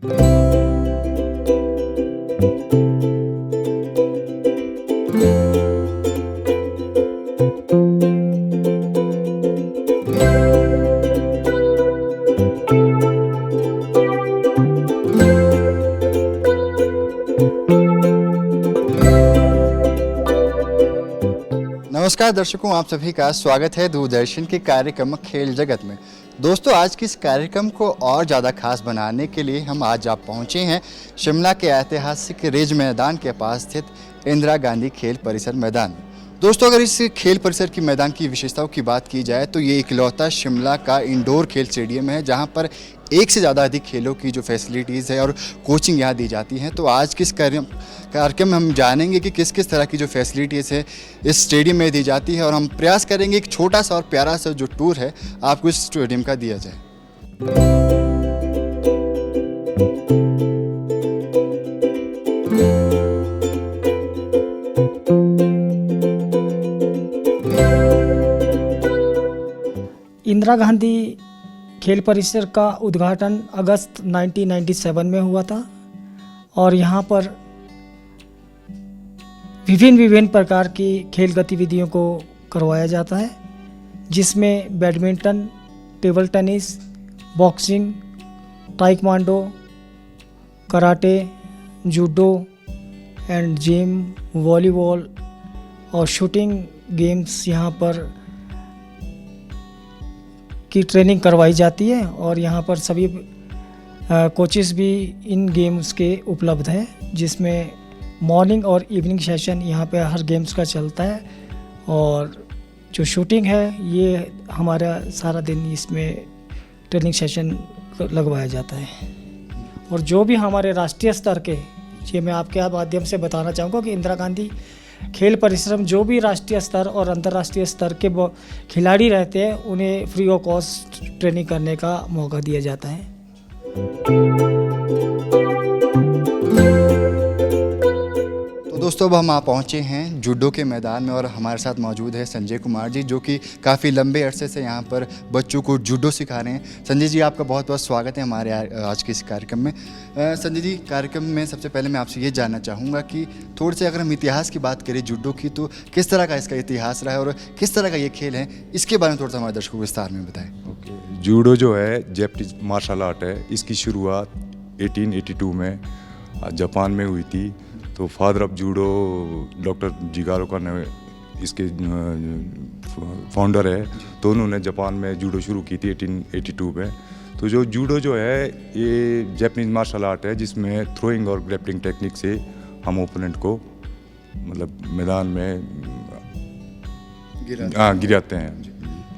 नमस्कार दर्शकों, आप सभी का स्वागत है दूरदर्शन के कार्यक्रम खेल जगत में। दोस्तों, आज के इस कार्यक्रम को और ज़्यादा खास बनाने के लिए हम आज आप पहुँचे हैं शिमला के ऐतिहासिक रिज मैदान के पास स्थित इंदिरा गांधी खेल परिसर मैदान में। दोस्तों, अगर इस खेल परिसर की मैदान की विशेषताओं की बात की जाए तो ये इकलौता शिमला का इंडोर खेल स्टेडियम है जहाँ पर एक से ज़्यादा अधिक खेलों की जो फैसिलिटीज़ है और कोचिंग यहाँ दी जाती हैं। तो आज किस कार्यक्रम में हम जानेंगे कि किस किस तरह की जो फैसिलिटीज़ है इस स्टेडियम में दी जाती है और हम प्रयास करेंगे एक छोटा सा और प्यारा सा जो टूर है आपको इस स्टेडियम का दिया जाए। इंदिरा गांधी खेल परिसर का उद्घाटन अगस्त 1997 में हुआ था और यहाँ पर विभिन्न प्रकार की खेल गतिविधियों को करवाया जाता है, जिसमें badminton, table tennis, boxing, taekwondo, karate, judo and gym, volleyball और शूटिंग गेम्स यहाँ पर की ट्रेनिंग करवाई जाती है और यहाँ पर सभी कोचेस भी इन गेम्स के उपलब्ध हैं, जिसमें मॉर्निंग और इवनिंग सेशन यहाँ पे हर गेम्स का चलता है। और जो शूटिंग है ये हमारा सारा दिन इसमें ट्रेनिंग सेशन लगवाया जाता है। और जो भी हमारे राष्ट्रीय स्तर के, ये मैं आपके माध्यम से बताना चाहूँगा कि इंदिरा गांधी खेल परिसर में जो भी राष्ट्रीय स्तर और अंतर्राष्ट्रीय स्तर के खिलाड़ी रहते हैं उन्हें फ्री ऑफ कॉस्ट ट्रेनिंग करने का मौका दिया जाता है। तो दोस्तों, अब हम पहुँचे हैं जूडो के मैदान में और हमारे साथ मौजूद है संजय कुमार जी, जो कि काफ़ी लंबे अरसे से यहाँ पर बच्चों को जूडो सिखा रहे हैं। संजय जी, आपका बहुत बहुत स्वागत है हमारे आज के इस कार्यक्रम में। संजय जी, कार्यक्रम में सबसे पहले मैं आपसे ये जानना चाहूँगा कि थोड़े से अगर हम इतिहास की बात करें जूडो की, तो किस तरह का इसका इतिहास रहा है और किस तरह का ये खेल है, इसके बारे में थोड़ा सा हमारे दर्शकों को विस्तार में बताएं। जूडो जो है जैपनीज मार्शल आर्ट है। इसकी शुरुआत 1882 में जापान में हुई थी। तो फादर ऑफ जूडो डॉक्टर जिगारो का इसके फाउंडर है, तो उन्होंने जापान में जूडो शुरू की थी 1882 में। तो जो जूडो जो है ये जैपनीज मार्शल आर्ट है, जिसमें थ्रोइंग और ग्रैपलिंग टेक्निक से हम ओपोनेंट को मतलब मैदान में गिराते हैं।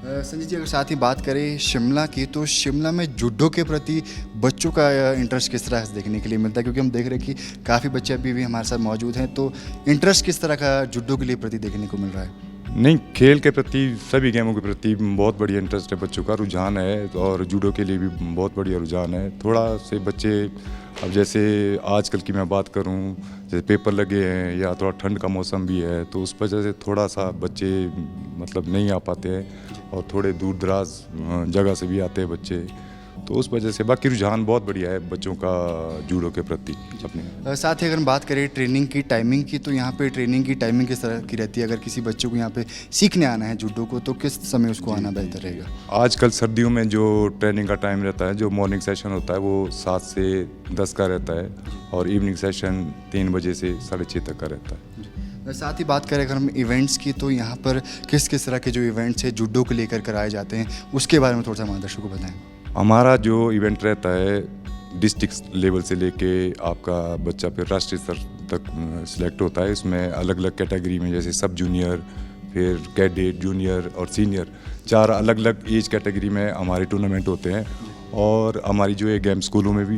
संजय जी, अगर साथ ही बात करें शिमला की, तो शिमला में जूडो के प्रति बच्चों का इंटरेस्ट किस तरह से देखने के लिए मिलता है? क्योंकि हम देख रहे हैं कि काफ़ी बच्चे अभी भी हमारे साथ मौजूद हैं, तो इंटरेस्ट किस तरह का जूडो के लिए प्रति देखने को मिल रहा है? नहीं, खेल के प्रति, सभी गेमों के प्रति बहुत बढ़िया इंटरेस्ट है बच्चों का, रुझान है। और जूडो के लिए भी बहुत बढ़िया रुझान है। थोड़ा से बच्चे, अब जैसे आजकल की मैं बात करूं, जैसे पेपर लगे हैं या थोड़ा ठंड का मौसम भी है, तो उस वजह से थोड़ा सा बच्चे मतलब नहीं आ पाते हैं और थोड़े दूर दराज जगह से भी आते हैं बच्चे, तो उस वजह से बाकी रुझान बहुत बढ़िया है बच्चों का जूडो के प्रति अपने। साथ ही अगर हम बात करें ट्रेनिंग की, टाइमिंग की, तो यहाँ पे ट्रेनिंग की टाइमिंग किस तरह की रहती है? अगर किसी बच्चे को यहाँ पे सीखने आना है जूडो को, तो किस समय उसको आना बेहतर रहेगा? आजकल सर्दियों में जो ट्रेनिंग का टाइम रहता है, जो मॉर्निंग सेशन होता है वो 7 से 10 का रहता है और इवनिंग सेशन 3 बजे से 6:30 तक का रहता है। साथ ही बात करें अगर हम इवेंट्स की, तो यहाँ पर किस किस तरह के जो इवेंट्स हैं जूडो को लेकर कराए जाते हैं, उसके बारे में थोड़ा सा हमारे दर्शकों को बताएं। हमारा जो इवेंट रहता है डिस्ट्रिक्ट लेवल से लेके आपका बच्चा फिर राष्ट्रीय स्तर तक सिलेक्ट होता है। इसमें अलग अलग कैटेगरी में, जैसे सब जूनियर, फिर कैडेट, जूनियर और सीनियर, 4 अलग अलग एज कैटेगरी में हमारे टूर्नामेंट होते हैं। और हमारी जो ये गेम स्कूलों में भी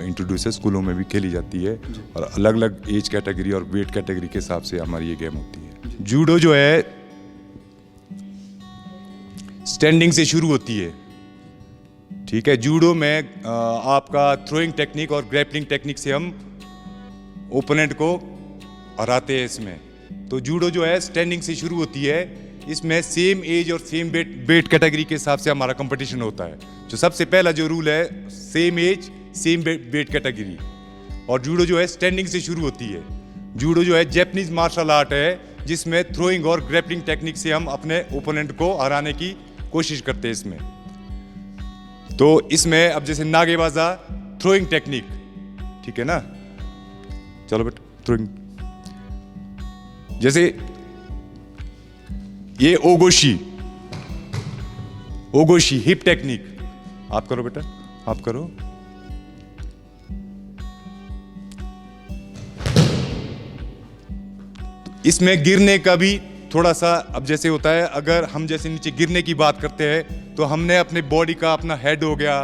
इंट्रोड्यूस है, स्कूलों में भी खेली जाती है और अलग अलग एज कैटेगरी और वेट कैटेगरी के हिसाब से हमारी ये गेम होती है। जूडो जो है स्टैंडिंग से शुरू होती है, ठीक है। जूडो में आपका थ्रोइंग टेक्निक और ग्रैपलिंग टेक्निक से हम ओपोनेंट को हराते हैं इसमें। तो जूडो जो है स्टैंडिंग से शुरू होती है। इसमें सेम एज और सेम वेट कैटेगरी के हिसाब से हमारा कंपटीशन होता है। जो सबसे पहला जो रूल है, same as same weight category. और जूडो जो है स्टैंडिंग से शुरू होती है। जूडो जो है जैपनीज मार्शल आर्ट है जिसमें थ्रोइंग और ग्रैपलिंग टेक्निक से हम अपने ओपोनेंट को हराने की कोशिश करते हैं इसमें। तो इसमें अब जैसे नागेबाजा थ्रोइंग टेक्निक, ठीक है ना, चलो बेटा थ्रोइंग। जैसे ये ओगोशी हिप टेक्निक, आप करो बेटा, आप करो। इसमें गिरने का भी थोड़ा सा अब जैसे होता है, अगर हम जैसे नीचे गिरने की बात करते हैं तो हमने अपने बॉडी का अपना हेड हो गया,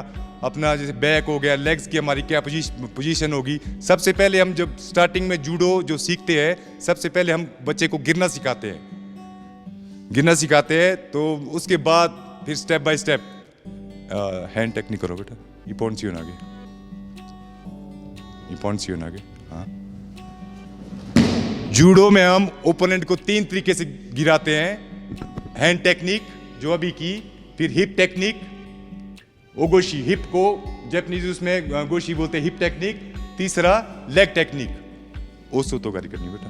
अपना जैसे बैक हो गया, लेग्स की हमारी क्या पोजीशन होगी। सबसे पहले हम जब स्टार्टिंग में जूडो जो सीखते हैं, सबसे पहले हम बच्चे को गिरना सिखाते हैं, तो उसके बाद फिर step by step hand technique करो बेटा। ये पॉइंट्स आगे, हाँ। जूडो में हम ओपोनेंट को 3 तरीके से गिराते हैं। हैंड टेक्निक जो अभी की, फिर हिप टेक्निक, ओगोशी, हिप को जापानीज उसमें गोशी बोलते हैं, हिप टेक्निक। तीसरा लेग टेक्निक, ओसोतोगारी करनी बेटा,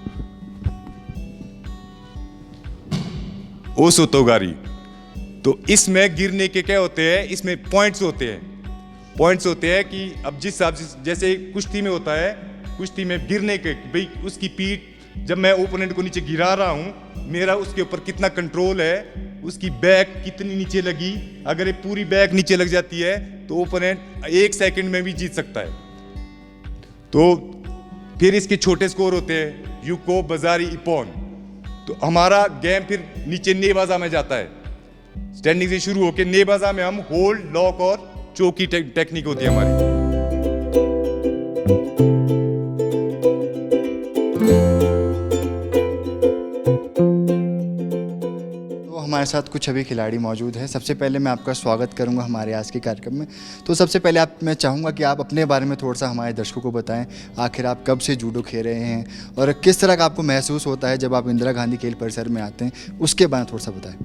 ओसोतोगारी। तो इसमें गिरने के क्या होते हैं, इसमें पॉइंट्स होते हैं कि अब जिस हिसाब से जैसे कुश्ती में होता है, कुश्ती में गिरने के भाई उसकी पीठ, जब मैं ओपोनेंट को नीचे गिरा रहा हूं, मेरा उसके ऊपर कितना कंट्रोल है, उसकी बैक कितनी नीचे लगी। अगर ये पूरी बैक नीचे लग जाती है तो ओपोनेंट 1 सेकंड में भी जीत सकता है। तो फिर इसके छोटे स्कोर होते हैं, यूको, बाजारी, इपोन। तो हमारा गेम फिर नीचे नेबाजा में जाता है। स्टैंडिंग से शुरू होकर नेबाजा में हम होल्ड, लॉक और चोक की टेक्निक होती है हमारी। हमारे साथ कुछ अभी खिलाड़ी मौजूद हैं। सबसे पहले मैं आपका स्वागत करूंगा हमारे आज के कार्यक्रम में। तो सबसे पहले मैं चाहूँगा कि आप अपने बारे में थोड़ा सा हमारे दर्शकों को बताएं। आखिर आप कब से जूडो खेल रहे हैं और किस तरह का आपको महसूस होता है जब आप इंदिरा गांधी खेल परिसर में आते हैं, उसके बारे में थोड़ा सा बताएं।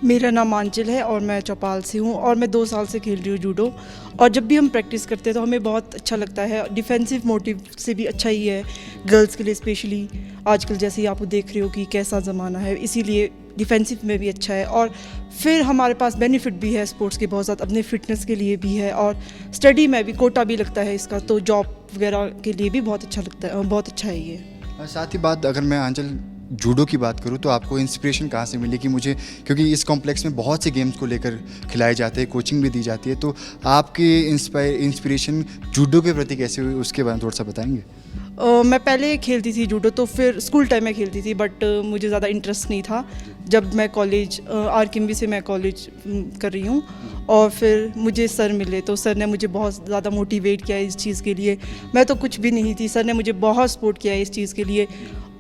मेरा नाम आंचल है और मैं चौपाल से हूँ और मैं 2 साल से खेल रही हूँ जूडो। और जब भी हम प्रैक्टिस करते हैं तो हमें बहुत अच्छा लगता है। डिफेंसिव मोटिव से भी अच्छा ही है गर्ल्स के लिए, स्पेशली आजकल जैसे ही आप देख रहे हो कि कैसा ज़माना है, इसीलिए डिफेंसिव में भी अच्छा है। और फिर हमारे पास बेनिफिट भी है स्पोर्ट्स के बहुत ज़्यादा, अपने फिटनेस के लिए भी है और स्टडी में भी कोटा भी लगता है इसका, तो जॉब वगैरह के लिए भी बहुत अच्छा लगता है, बहुत अच्छा है ये। साथ ही बात अगर मैं आंचल जूडो की बात करूँ तो आपको इंस्पिरेशन कहाँ से मिली कि मुझे, क्योंकि इस कॉम्प्लेक्स में बहुत से गेम्स को लेकर खिलाए जाते हैं, कोचिंग भी दी जाती है, तो आपकी इंस्पिरेशन जूडो के प्रति कैसे हुई, उसके बारे में थोड़ा सा बताएंगे? मैं पहले खेलती थी जूडो, तो फिर स्कूल टाइम में खेलती थी, बट मुझे ज़्यादा इंटरेस्ट नहीं था। जब मैं कॉलेज RKMB से मैं कॉलेज कर रही हूँ और फिर मुझे सर मिले, तो सर ने मुझे बहुत ज़्यादा मोटिवेट किया इस चीज़ के लिए। मैं तो कुछ भी नहीं थी, सर ने मुझे बहुत सपोर्ट किया इस चीज़ के लिए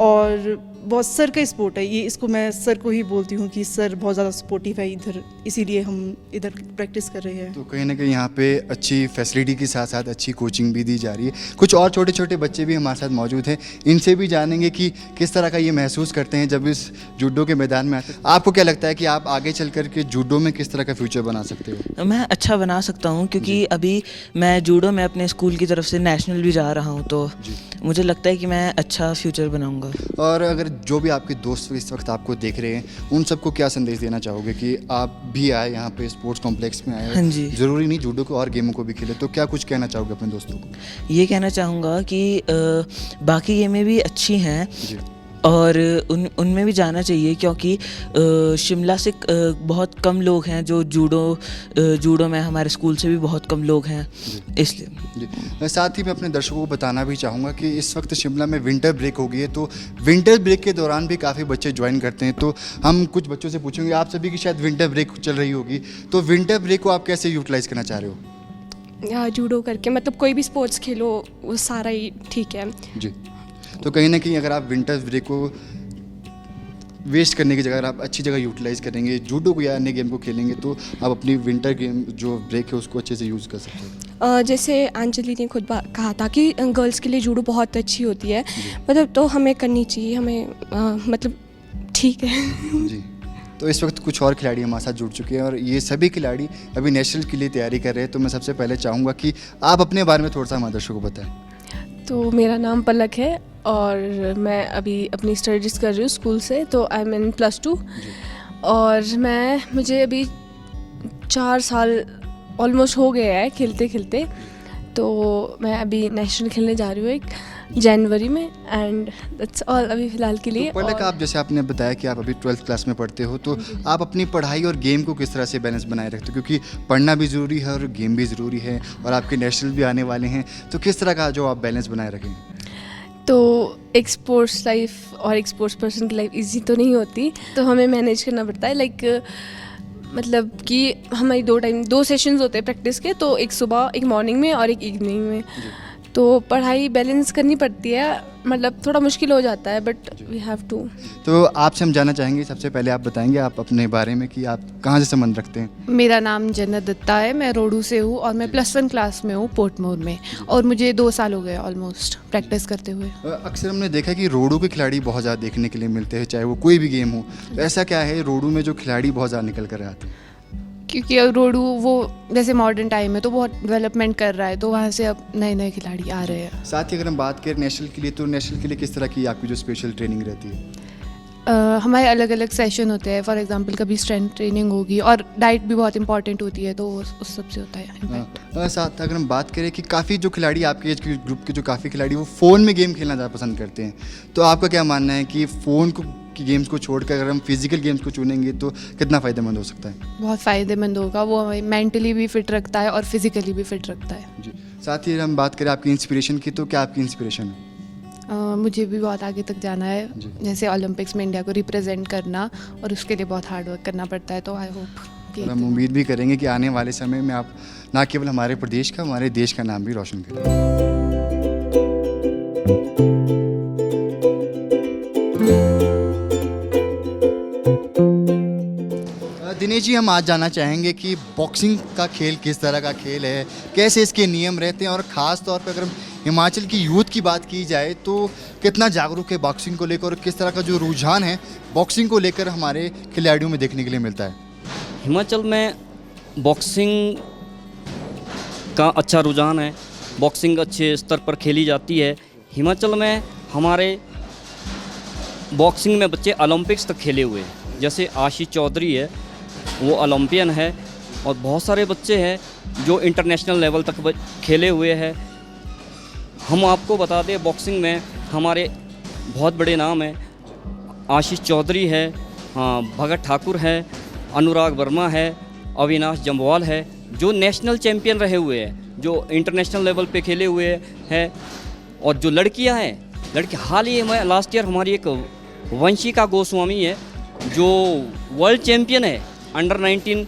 और बहुत सर का सपोर्ट है ये, इसको मैं सर को ही बोलती हूँ कि सर बहुत ज़्यादा सपोर्टिव है इधर, इसीलिए हम इधर प्रैक्टिस कर रहे हैं। तो कहीं ना कहीं यहाँ पे अच्छी फैसिलिटी के साथ साथ अच्छी कोचिंग भी दी जा रही है। कुछ और छोटे छोटे बच्चे भी हमारे साथ मौजूद हैं, इनसे भी जानेंगे कि किस तरह का ये महसूस करते हैं जब इस जूडो के मैदान में आते हैं। आपको क्या लगता है कि आप आगे चल कर के जूडो में किस तरह का फ्यूचर बना सकते हो? मैं अच्छा बना सकता हूँ, क्योंकि अभी मैं जूडो में अपने स्कूल की तरफ से नेशनल भी जा रहा हूँ, तो मुझे लगता है कि मैं अच्छा फ्यूचर बनाऊँगा। और अगर जो भी आपके दोस्त इस वक्त आपको देख रहे हैं, उन सबको क्या संदेश देना चाहोगे कि आप भी आए यहाँ पे स्पोर्ट्स कॉम्प्लेक्स में आए? हाँ जी, ज़रूरी नहीं जूडो को और गेमों को भी खेले, तो क्या कुछ कहना चाहोगे अपने दोस्तों को? ये कहना चाहूँगा कि बाकी गेमें भी अच्छी हैं जी। और उनमें भी जाना चाहिए, क्योंकि शिमला से बहुत कम लोग हैं जो जूडो में, हमारे स्कूल से भी बहुत कम लोग हैं, इसलिए। जी, साथ ही मैं अपने दर्शकों को बताना भी चाहूँगा कि इस वक्त शिमला में विंटर ब्रेक हो गई है, तो विंटर ब्रेक के दौरान भी काफ़ी बच्चे ज्वाइन करते हैं। तो हम कुछ बच्चों से पूछेंगे, आप सभी की शायद विंटर ब्रेक चल रही होगी, तो विंटर ब्रेक को आप कैसे यूटिलाइज़ करना चाह रहे हो? जूडो करके, मतलब कोई भी स्पोर्ट्स खेलो वो सारा ही ठीक है जी। तो कहीं ना कहीं अगर आप विंटर ब्रेक को वेस्ट करने की जगह अगर आप अच्छी जगह यूटिलाइज़ करेंगे, जूडो को या अन्य गेम को खेलेंगे, तो आप अपनी विंटर गेम जो ब्रेक है उसको अच्छे से यूज़ कर सकते हैं। जैसे अंजलि ने खुद कहा था कि गर्ल्स के लिए जूडो बहुत अच्छी होती है, मतलब तो हमें करनी चाहिए, हमें मतलब ठीक है। जी। तो इस वक्त कुछ और खिलाड़ी हमारे साथ जुड़ चुके हैं और ये सभी खिलाड़ी अभी नेशनल के लिए तैयारी कर रहे हैं। तो मैं सबसे पहले चाहूँगा कि आप अपने बारे में थोड़ा सा हमारे दर्शकों को बताएं। तो मेरा नाम पलक है और मैं अभी अपनी स्टडीज़ कर रही हूँ स्कूल से, तो आई एम इन +2 और मुझे अभी 4 साल ऑलमोस्ट हो गया है खेलते खेलते। तो मैं अभी नेशनल खेलने जा रही हूँ 1 जनवरी में, एंड दैट्स ऑल अभी फ़िलहाल के लिए। तो पहले आप जैसे आपने बताया कि आप अभी 12th क्लास में पढ़ते हो, तो आप अपनी पढ़ाई और गेम को किस तरह से बैलेंस बनाए रखते हो, क्योंकि पढ़ना भी ज़रूरी है और गेम भी ज़रूरी है और आपके नेशनल भी आने वाले हैं, तो किस तरह का जो आप बैलेंस बनाए रखें? तो एक स्पोर्ट्स लाइफ और एक स्पोर्ट्स पर्सन की लाइफ इजी तो नहीं होती, तो हमें मैनेज करना पड़ता है। लाइक मतलब कि हमारी 2 सेशंस होते हैं प्रैक्टिस के, तो एक सुबह, एक मॉर्निंग में और एक इवनिंग में। तो पढ़ाई बैलेंस करनी पड़ती है, मतलब थोड़ा मुश्किल हो जाता है, बट वी हैव टू। तो आपसे हम जानना चाहेंगे, सबसे पहले आप बताएंगे आप अपने बारे में कि आप कहाँ से संबंध रखते हैं? मेरा नाम जन्नत दत्ता है, मैं रोडू से हूँ और मैं +1 क्लास में हूँ पोर्टमोर में, और मुझे 2 साल हो गए ऑलमोस्ट प्रैक्टिस करते हुए। अक्सर हमने देखा कि रोडू के खिलाड़ी बहुत ज़्यादा देखने के लिए मिलते हैं, चाहे वो कोई भी गेम हो। तो ऐसा क्या है रोडू में जो खिलाड़ी बहुत ज़्यादा निकल कर आते हैं? क्योंकि अब रोडू वो जैसे मॉडर्न टाइम है तो बहुत डेवलपमेंट कर रहा है, तो वहाँ से अब नए नए खिलाड़ी आ रहे हैं। साथ ही अगर हम बात करें नेशनल के लिए, तो नेशनल के लिए किस तरह की आपकी जो स्पेशल ट्रेनिंग रहती है? हमारे अलग अलग सेशन होते हैं। फॉर एग्जांपल कभी स्ट्रेंथ ट्रेनिंग होगी, और डाइट भी बहुत इंपॉर्टेंट होती है, तो उस सब से होता है impact। साथ अगर हम बात करें कि काफ़ी जो खिलाड़ी आपके एज के ग्रुप के जो काफ़ी खिलाड़ी वो फ़ोन में गेम खेलना ज़्यादा पसंद करते हैं, तो आपका क्या मानना है कि फ़ोन की गेम्स को छोड़कर अगर हम फिजिकल गेम्स को चुनेंगे तो कितना फ़ायदेमंद हो सकता है? बहुत फ़ायदेमंद होगा, वो हमें मेंटली भी फिट रखता है और फिजिकली भी फिट रखता है। जी। साथ ही हम बात करें आपकी इंस्पिरेशन की, तो क्या आपकी इंस्पिरेशन है? मुझे भी बहुत आगे तक जाना है, जैसे ओलंपिक्स में इंडिया को रिप्रेजेंट करना, और उसके लिए बहुत हार्ड वर्क करना पड़ता है। तो आई होप और हम उम्मीद भी करेंगे कि आने वाले समय में आप ना केवल हमारे प्रदेश का, हमारे देश का नाम भी रोशन करें। दिनेश जी, हम आज जानना चाहेंगे कि बॉक्सिंग का खेल किस तरह का खेल है, कैसे इसके नियम रहते हैं, और ख़ास तौर पर अगर हम हिमाचल की यूथ की बात की जाए तो कितना जागरूक है बॉक्सिंग को लेकर, और किस तरह का जो रुझान है बॉक्सिंग को लेकर हमारे खिलाड़ियों में देखने के लिए मिलता है? हिमाचल में बॉक्सिंग का अच्छा रुझान है, बॉक्सिंग अच्छे स्तर पर खेली जाती है। हिमाचल में हमारे बॉक्सिंग में बच्चे ओलंपिक्स तक खेले हुए हैं, जैसे आशीष चौधरी है, वो ओलंपियन है, और बहुत सारे बच्चे हैं जो इंटरनेशनल लेवल तक खेले हुए हैं। हम आपको बता दें, बॉक्सिंग में हमारे बहुत बड़े नाम हैं। आशीष चौधरी है, भगत ठाकुर है, अनुराग वर्मा है, अविनाश जम्वाल है, जो नेशनल चैम्पियन रहे हुए हैं, जो इंटरनेशनल लेवल पे खेले हुए हैं। और जो लड़कियां हैं, हाल ही में लास्ट ईयर हमारी एक वंशिका गोस्वामी है, जो वर्ल्ड चैम्पियन है अंडर 19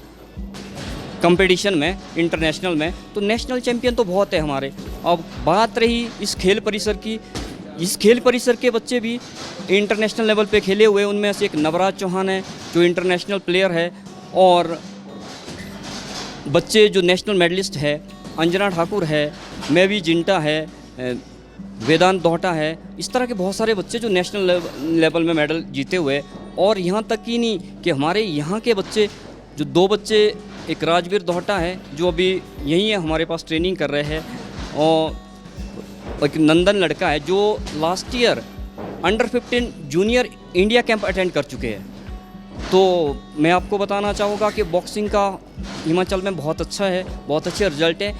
कंपटीशन में, इंटरनेशनल में। तो नेशनल चैम्पियन तो बहुत है हमारे। अब बात रही इस खेल परिसर की, इस खेल परिसर के बच्चे भी इंटरनेशनल लेवल पे खेले हुए। उनमें से एक नवराज चौहान है जो इंटरनेशनल प्लेयर है, और बच्चे जो नेशनल मेडलिस्ट है, अंजना ठाकुर है, मेवी जिंटा है, वेदांत दोहटा है। इस तरह के बहुत सारे बच्चे जो नेशनल लेवल में मेडल जीते हुए। और यहाँ तक ही नहीं कि हमारे यहाँ के बच्चे, जो 2 बच्चे, एक राजवीर दोहटा है जो अभी यहीं है हमारे पास ट्रेनिंग कर रहे हैं, और एक नंदन लड़का है जो last year under 15 junior India camp attend कर चुके हैं। तो मैं आपको बताना चाहूँगा कि बॉक्सिंग का हिमाचल में बहुत अच्छा है, बहुत अच्छे रिजल्ट है,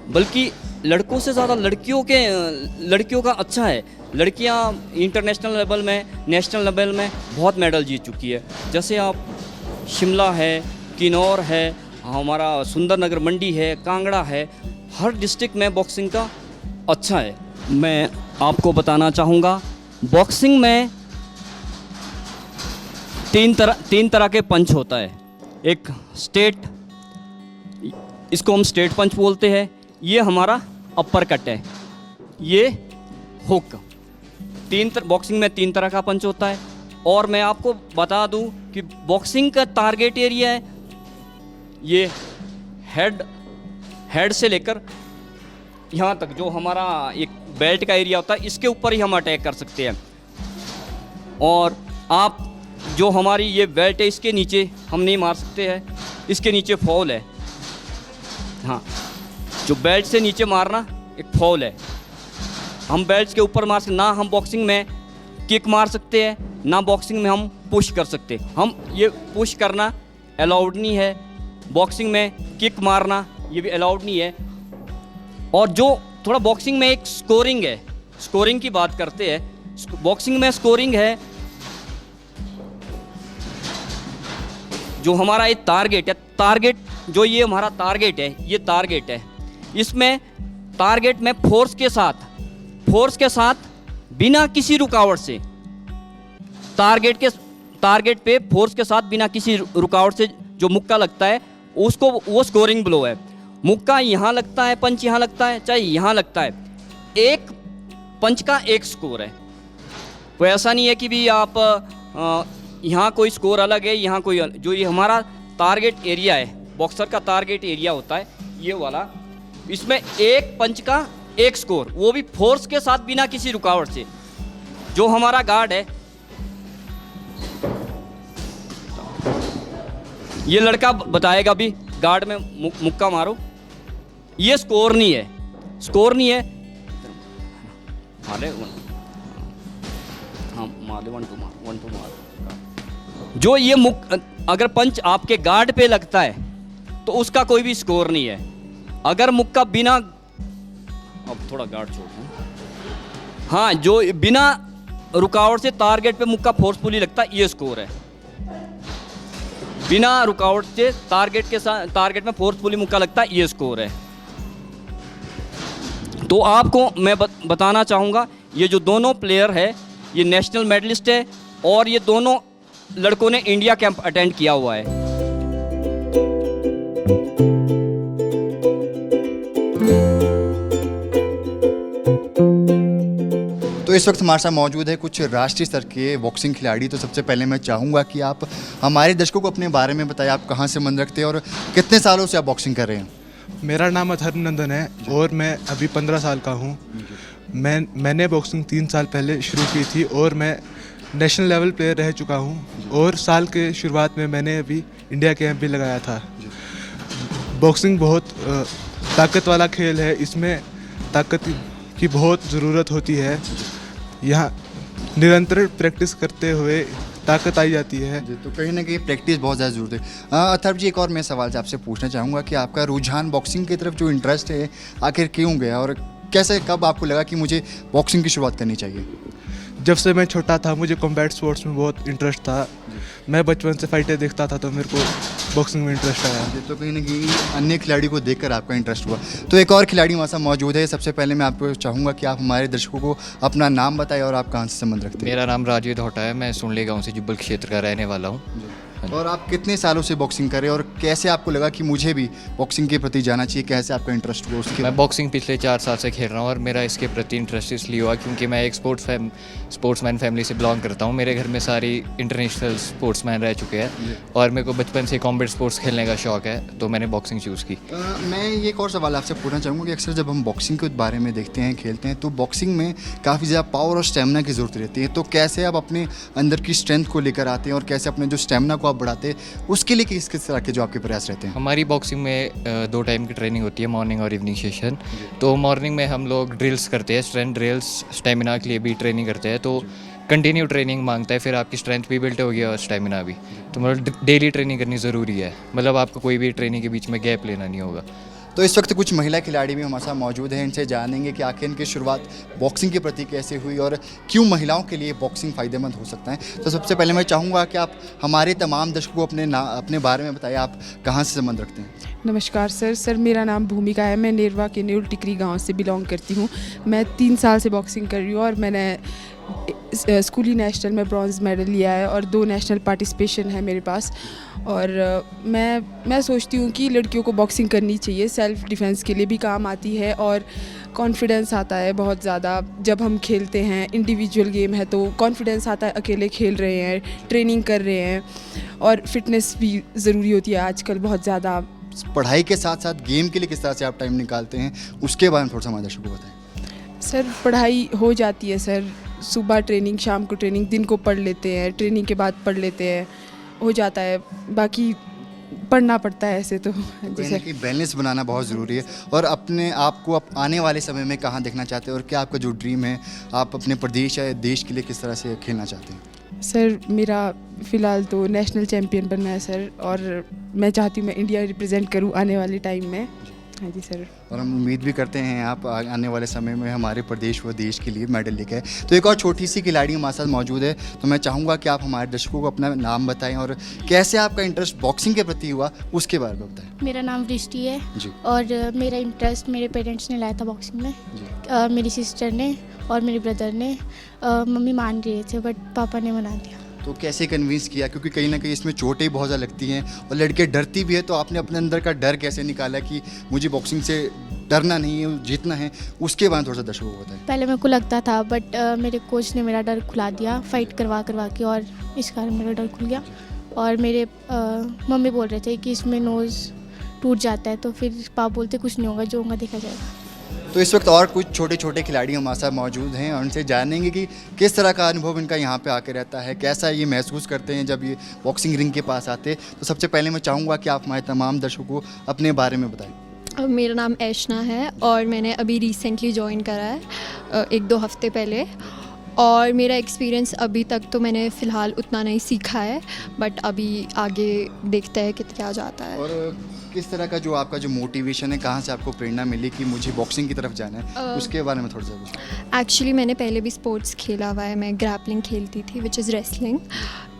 बल्कि लड़कों से ज़्यादा लड़कियों का अच्छा है। लड़कियां इंटरनेशनल लेवल में, नेशनल लेवल में बहुत मेडल जीत चुकी है। जैसे आप शिमला है, किन्नौर है, हमारा सुंदरनगर मंडी है, कांगड़ा है, हर डिस्ट्रिक्ट में बॉक्सिंग का अच्छा है। मैं आपको बताना चाहूँगा, बॉक्सिंग में तीन तरह के पंच होता है। एक स्टेट, इसको हम स्टेट पंच बोलते हैं, ये हमारा अपर कट है, ये हुक। बॉक्सिंग में 3 तरह का पंच होता है। और मैं आपको बता दूं कि बॉक्सिंग का टारगेट एरिया है ये हेड से लेकर यहाँ तक, जो हमारा एक बेल्ट का एरिया होता है, इसके ऊपर ही हम अटैक कर सकते हैं। और आप जो हमारी ये बेल्ट है इसके नीचे हम नहीं मार सकते हैं, इसके नीचे फॉल है। हाँ, जो बेल्ट से नीचे मारना एक फॉल है। हम बेल्ट के ऊपर मार सकते, ना हम बॉक्सिंग में किक मार सकते हैं, ना बॉक्सिंग में हम पुश कर सकते। हम ये पुश करना अलाउड नहीं है, बॉक्सिंग में किक मारना ये भी अलाउड नहीं है। और जो थोड़ा बॉक्सिंग में एक स्कोरिंग है, स्कोरिंग की बात करते हैं। बॉक्सिंग में स्कोरिंग है, जो हमारा एक टारगेट है, टारगेट जो ये हमारा टारगेट है, ये टारगेट है। इसमें टारगेट में फोर्स के साथ बिना किसी रुकावट से टारगेट पे फोर्स के साथ बिना किसी रुकावट से जो मुक्का लगता है उसको वो स्कोरिंग ब्लो है। मुक्का यहाँ लगता है, पंच यहाँ लगता है, चाहे यहाँ लगता है, एक पंच का एक स्कोर है। कोई ऐसा नहीं है कि भी आप यहाँ कोई स्कोर अलग है, यहाँ कोई जो ये हमारा टारगेट एरिया है, बॉक्सर का टारगेट एरिया होता है ये वाला, इसमें एक पंच का एक स्कोर, वो भी फोर्स के साथ बिना किसी रुकावट से। जो हमारा गार्ड है, ये लड़का बताएगा भी, गार्ड में मुक्का मारो, ये स्कोर नहीं है, स्कोर नहीं है। माले हाँ, माले 1 2 मार। जो ये अगर पंच आपके गार्ड पे लगता है तो उसका कोई भी स्कोर नहीं है। अगर मुक्का बिना, अब थोड़ा गार्ड छोड़ दूं, हाँ, जो बिना रुकावट से टारगेट पे मुक्का फोर्सफुली लगता है ये स्कोर है। बिना रुकावट से टारगेट में फोर्सफुली मुक्का लगता है ये स्कोर है। तो आपको मैं बताना चाहूँगा, ये जो दोनों प्लेयर है ये नेशनल मेडलिस्ट है और ये दोनों लड़कों ने इंडिया कैंप अटेंड किया हुआ है। तो इस वक्त हमारे साथ मौजूद है कुछ राष्ट्रीय स्तर के बॉक्सिंग खिलाड़ी। तो सबसे पहले मैं चाहूँगा कि आप हमारे दर्शकों को अपने बारे में बताएं, आप कहाँ से मन रखते हैं और कितने सालों से आप बॉक्सिंग कर रहे हैं। मेरा नाम अथर्वनंदन है और मैं अभी 15 साल का हूँ। मैंने बॉक्सिंग 3 साल पहले शुरू की थी और मैं नेशनल लेवल प्लेयर रह चुका हूँ और साल के शुरुआत में मैंने अभी इंडिया कैंप भी लगाया था। बॉक्सिंग बहुत ताकत वाला खेल है, इसमें ताकत की बहुत ज़रूरत होती है। यहाँ निरंतर प्रैक्टिस करते हुए ताकत आई जाती है। तो कहीं ना कहीं प्रैक्टिस बहुत ज़्यादा ज़रूरत है। अथर्व जी, एक और मैं सवाल से आपसे पूछना चाहूँगा कि आपका रुझान बॉक्सिंग की तरफ जो इंटरेस्ट है आखिर क्यों गया और कैसे, कब आपको लगा कि मुझे बॉक्सिंग की शुरुआत करनी चाहिए? जब से मैं छोटा था मुझे कॉम्बैट स्पोर्ट्स में बहुत इंटरेस्ट था। मैं बचपन से फाइटें देखता था तो मेरे को बॉक्सिंग में इंटरेस्ट आया। तो कहीं ना कहीं अन्य खिलाड़ी को देखकर आपका इंटरेस्ट हुआ। तो एक और खिलाड़ी हमारे साथ मौजूद है। सबसे पहले मैं आपको चाहूँगा कि आप हमारे दर्शकों को अपना नाम बताएं और आप कहाँ से संबंध रखते हैं। मेरा नाम राजवीर धोटा है, मैं सुनले गांव से जुब्बल क्षेत्र का रहने वाला हूँ। और आप कितने सालों से बॉक्सिंग कर रहे हैं और कैसे आपको लगा कि मुझे भी बॉक्सिंग के प्रति जाना चाहिए, कैसे आपका इंटरेस्ट हुआ उसके? मैं बॉक्सिंग पिछले 4 साल से खेल रहा हूँ और मेरा इसके प्रति इंटरेस्ट इसलिए हुआ क्योंकि मैं एक स्पोर्ट्समैन फैमिली से बिलोंग करता हूँ। मेरे घर में सारी इंटरनेशनल स्पोर्ट्समैन रह चुके हैं और मेरे को बचपन से कॉम्बैट स्पोर्ट्स खेलने का शौक है, तो मैंने बॉक्सिंग चूज़ की। मैं ये एक और सवाल आपसे पूछना चाहूँगा कि अक्सर जब हम बॉक्सिंग के बारे में देखते हैं, खेलते हैं, तो बॉक्सिंग में काफ़ी ज़्यादा पावर और स्टेमिना की ज़रूरत रहती है। तो कैसे आप अपने अंदर की स्ट्रेंथ को लेकर आते हैं और कैसे अपने जो स्टेमिना को आप बढ़ाते हैं, उसके लिए किस किस तरह के जो आपके प्रयास रहते हैं? हमारी बॉक्सिंग में 2 टाइम की ट्रेनिंग होती है, मॉर्निंग और इवनिंग सेशन। तो मॉर्निंग में हम लोग ड्रिल्स करते हैं, स्ट्रेंथ ड्रिल्स, स्टेमिना के लिए भी ट्रेनिंग करते हैं। तो कंटिन्यू ट्रेनिंग मांगता है, फिर आपकी स्ट्रेंथ भी बिल्ट होगी और स्टेमिना भी। तो मतलब डेली ट्रेनिंग करनी ज़रूरी है, मतलब आपको कोई भी ट्रेनिंग के बीच में गैप लेना नहीं होगा। तो इस वक्त कुछ महिला खिलाड़ी भी हमारे साथ मौजूद हैं, इनसे जानेंगे कि आखिर इनकी शुरुआत बॉक्सिंग के प्रति कैसे हुई और क्यों महिलाओं के लिए बॉक्सिंग फ़ायदेमंद हो सकता है। तो सबसे पहले मैं चाहूँगा कि आप हमारे तमाम दर्शकों को अपने बारे में बताइए, आप कहाँ से संबंध रखते हैं? नमस्कार सर, मेरा नाम भूमिका है। मैं नेरवा के न्यूल टिकरी गांव से बिलोंग करती हूँ। मैं 3 साल से बॉक्सिंग कर रही हूँ और मैंने स्कूली नेशनल में ब्रॉन्ज़ मेडल लिया है और 2 नेशनल पार्टिसिपेशन है मेरे पास। और मैं सोचती हूँ कि लड़कियों को बॉक्सिंग करनी चाहिए, सेल्फ़ डिफेंस के लिए भी काम आती है और कॉन्फिडेंस आता है बहुत ज़्यादा जब हम खेलते हैं। इंडिविजुअल गेम है तो कॉन्फिडेंस आता है, अकेले खेल रहे हैं, ट्रेनिंग कर रहे हैं और फिटनेस भी ज़रूरी होती है आजकल बहुत ज़्यादा। पढ़ाई के साथ साथ गेम के लिए किस तरह से आप टाइम निकालते हैं, उसके बारे में थोड़ा सा हमारे दर्शकों को बताएं। सर पढ़ाई हो जाती है सर, सुबह ट्रेनिंग, शाम को ट्रेनिंग, दिन को पढ़ लेते हैं, ट्रेनिंग के बाद पढ़ लेते हैं, हो जाता है। बाकी पढ़ना पड़ता है ऐसे तो। कहीं ना कहीं बैलेंस बनाना बहुत ज़रूरी है। और अपने आप को आप आने वाले समय में कहाँ देखना चाहते हैं और क्या आपका जो ड्रीम है, आप अपने प्रदेश या देश के लिए किस तरह से खेलना चाहते हैं? सर मेरा फ़िलहाल तो नेशनल चैम्पियन बनना है सर, और मैं चाहती हूँ मैं इंडिया रिप्रेजेंट करूँ आने वाले टाइम में। हाँ जी सर। और हम उम्मीद भी करते हैं आप आने वाले समय में हमारे प्रदेश व देश के लिए मेडल लेके आए। तो एक और छोटी सी खिलाड़ी हमारे साथ मौजूद है, तो मैं चाहूँगा कि आप हमारे दर्शकों को अपना नाम बताएं और कैसे आपका इंटरेस्ट बॉक्सिंग के प्रति हुआ उसके बारे में बताएं। मेरा नाम वृष्टि है जी। और मेरा इंटरेस्ट मेरे पेरेंट्स ने लाया था बॉक्सिंग में। मेरी सिस्टर ने और मेरे ब्रदर ने। मम्मी मान रहे थे बट पापा ने मना दिया। तो कैसे कन्विंस किया, क्योंकि कहीं ना कहीं इसमें चोटें बहुत ज़्यादा लगती हैं और लड़के डरती भी है, तो आपने अपने अंदर का डर कैसे निकाला कि मुझे बॉक्सिंग से डरना नहीं है, जीतना है, उसके बारे में थोड़ा सा दर्शकों को बताएं। पहले मेरे को लगता था बट मेरे कोच ने मेरा डर खुला दिया फाइट करवा के, और इस कारण मेरा डर खुल गया। और मेरे मम्मी बोल रहे थे कि इसमें नोज़ टूट जाता है, तो फिर पापा बोलते कुछ नहीं होगा, जो होगा देखा जाएगा। तो इस वक्त और कुछ छोटे छोटे खिलाड़ी हमारे साथ मौजूद हैं और उनसे जानेंगे कि किस तरह का अनुभव इनका यहाँ पे आके रहता है, कैसा ये महसूस करते हैं जब ये बॉक्सिंग रिंग के पास आते हैं। तो सबसे पहले मैं चाहूँगा कि आप हमारे तमाम दर्शकों को अपने बारे में बताएं। मेरा नाम ऐशना है और मैंने अभी रिसेंटली ज्वाइन करा है 1-2 हफ्ते पहले। और मेरा एक्सपीरियंस अभी तक तो मैंने फ़िलहाल उतना नहीं सीखा है, बट अभी आगे देखते हैं कि क्या जाता है। और किस तरह का जो आपका जो मोटिवेशन है, कहाँ से आपको प्रेरणा मिली कि मुझे बॉक्सिंग की तरफ जाना है, उसके बारे में थोड़ा सा बताएं। एक्चुअली मैंने पहले भी स्पोर्ट्स खेला हुआ है, मैं ग्रैपलिंग खेलती थी विच इज़ रेसलिंग।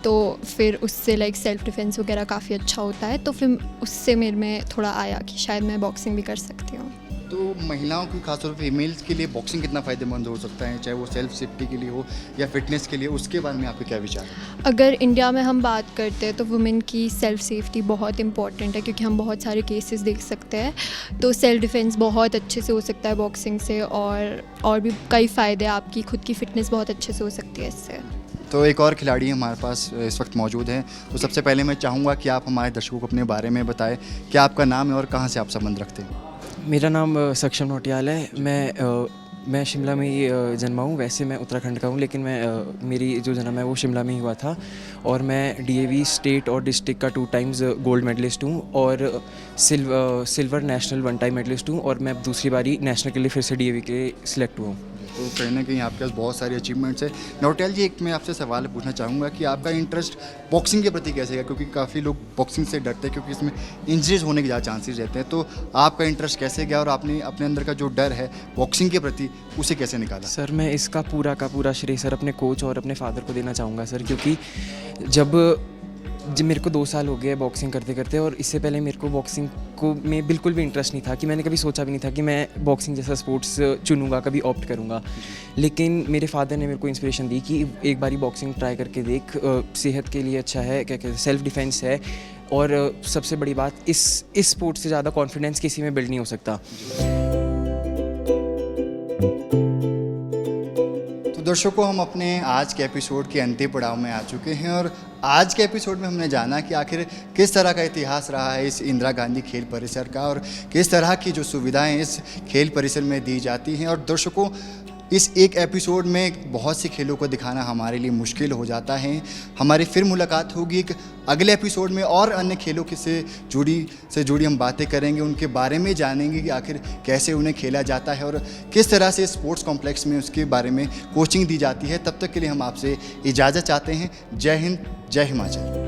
तो फिर उससे लाइक सेल्फ डिफेंस वगैरह काफ़ी अच्छा होता है, तो फिर उससे मेरे में थोड़ा आया कि शायद मैं बॉक्सिंग भी कर सकती हूँ। तो महिलाओं की खासतौर पर फीमेल्स के लिए बॉक्सिंग कितना फ़ायदेमंद हो सकता है, चाहे वो सेल्फ सेफ्टी के लिए हो या फिटनेस के लिए, उसके बारे में आपके क्या विचार हैं? अगर इंडिया में हम बात करते हैं तो वुमेन की सेल्फ सेफ्टी बहुत इंपॉर्टेंट है, क्योंकि हम बहुत सारे केसेस देख सकते हैं। तो सेल्फ डिफेंस बहुत अच्छे से हो सकता है बॉक्सिंग से, और भी कई फ़ायदे, आपकी खुद की फ़िटनेस बहुत अच्छे से हो सकती है इससे। तो एक और खिलाड़ी हमारे पास इस वक्त मौजूद हैं, तो सबसे पहले मैं चाहूँगा कि आप हमारे दर्शकों को अपने बारे में बताएं, क्या आपका नाम है और कहाँ से आप संबंध रखते हैं? मेरा नाम सक्षम नोटियाल है। मैं शिमला में ही जन्मा हूँ। वैसे मैं उत्तराखंड का हूँ, लेकिन मेरी जो जन्म है वो शिमला में ही हुआ था। और मैं डीएवी स्टेट और डिस्ट्रिक्ट का 2 टाइम्स गोल्ड मेडलिस्ट हूँ और सिल्वर नेशनल 1 टाइम मेडलिस्ट हूँ, और मैं दूसरी बारी नेशनल के लिए फिर से डीएवी के सिलेक्ट हुआ हूँ। तो कहीं ना कहीं आपके पास बहुत सारी अचीवमेंट्स है। नौटियाल जी, एक मैं आपसे सवाल पूछना चाहूँगा कि आपका इंटरेस्ट बॉक्सिंग के प्रति कैसे है, क्योंकि काफ़ी लोग बॉक्सिंग से डरते हैं क्योंकि इसमें इंजरीज होने के ज़्यादा चांसेस रहते हैं। तो आपका इंटरेस्ट कैसे गया और आपने अपने अंदर का जो डर है बॉक्सिंग के प्रति उसे कैसे निकाला? सर मैं इसका पूरा का पूरा श्रेय सर अपने कोच और अपने फादर को देना चाहूँगा सर, क्योंकि जब मेरे को 2 साल हो गए बॉक्सिंग करते करते, और इससे पहले मेरे को बॉक्सिंग को में बिल्कुल भी इंटरेस्ट नहीं था, कि मैंने कभी सोचा भी नहीं था कि मैं बॉक्सिंग जैसा स्पोर्ट्स चुनूंगा, कभी ऑप्ट करूंगा। लेकिन मेरे फादर ने मेरे को इंस्पिरेशन दी कि एक बारी बॉक्सिंग ट्राई करके देख, सेहत के लिए अच्छा है, क्या कहते हैं, सेल्फ डिफेंस है, और सबसे बड़ी बात इस स्पोर्ट्स से ज़्यादा कॉन्फिडेंस किसी में बिल्ड नहीं हो सकता। दर्शकों, हम अपने आज के एपिसोड के अंतिम पड़ाव में आ चुके हैं और आज के एपिसोड में हमने जाना कि आखिर किस तरह का इतिहास रहा है इस इंदिरा गांधी खेल परिसर का और किस तरह की जो सुविधाएं इस खेल परिसर में दी जाती हैं। और दर्शकों, इस एक एपिसोड में बहुत से खेलों को दिखाना हमारे लिए मुश्किल हो जाता है। हमारी फिर मुलाकात होगी एक अगले एपिसोड में और अन्य खेलों के से जुड़ी हम बातें करेंगे, उनके बारे में जानेंगे कि आखिर कैसे उन्हें खेला जाता है और किस तरह से स्पोर्ट्स कॉम्प्लेक्स में उसके बारे में कोचिंग दी जाती है। तब तक के लिए हम आपसे इजाज़त चाहते हैं। जय हिंद, जय हिमाचल।